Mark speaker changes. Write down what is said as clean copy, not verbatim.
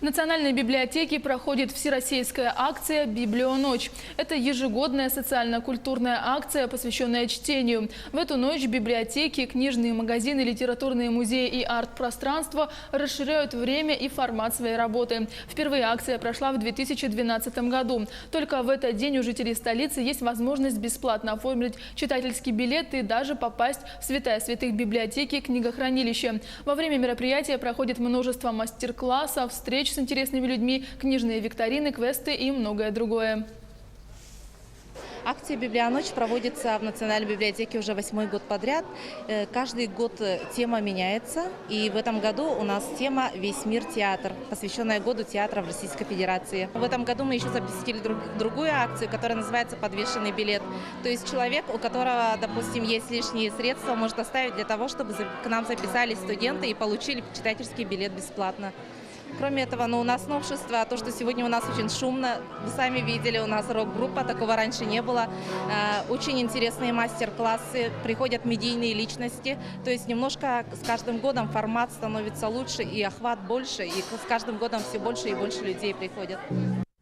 Speaker 1: Национальной библиотеке проходит всероссийская акция «Библионочь». Это ежегодная социально-культурная акция, посвященная чтению. В эту ночь библиотеки, книжные магазины, литературные музеи и арт-пространства расширяют время и формат своей работы. Впервые акция прошла в 2012 году. Только в этот день у жителей столицы есть возможность бесплатно оформить читательский билет и даже попасть в святая святых библиотеки книгохранилища. Во время мероприятия проходит множество мастер-классов, встреч с интересными людьми, книжные викторины, квесты и многое другое.
Speaker 2: Акция «Библионочь» проводится в Национальной библиотеке уже 8-й год подряд. Каждый год тема меняется. И в этом году у нас тема «Весь мир театр», посвященная году театра в Российской Федерации. В этом году мы еще запустили другую акцию, которая называется «Подвешенный билет». То есть человек, у которого, допустим, есть лишние средства, может оставить для того, чтобы к нам записались студенты и получили читательский билет бесплатно. Кроме этого, у нас новшество, то, что сегодня у нас очень шумно. Вы сами видели, у нас рок-группа, такого раньше не было. Очень интересные мастер-классы, приходят медийные личности. То есть немножко с каждым годом формат становится лучше и охват больше. И с каждым годом все больше и больше людей приходят.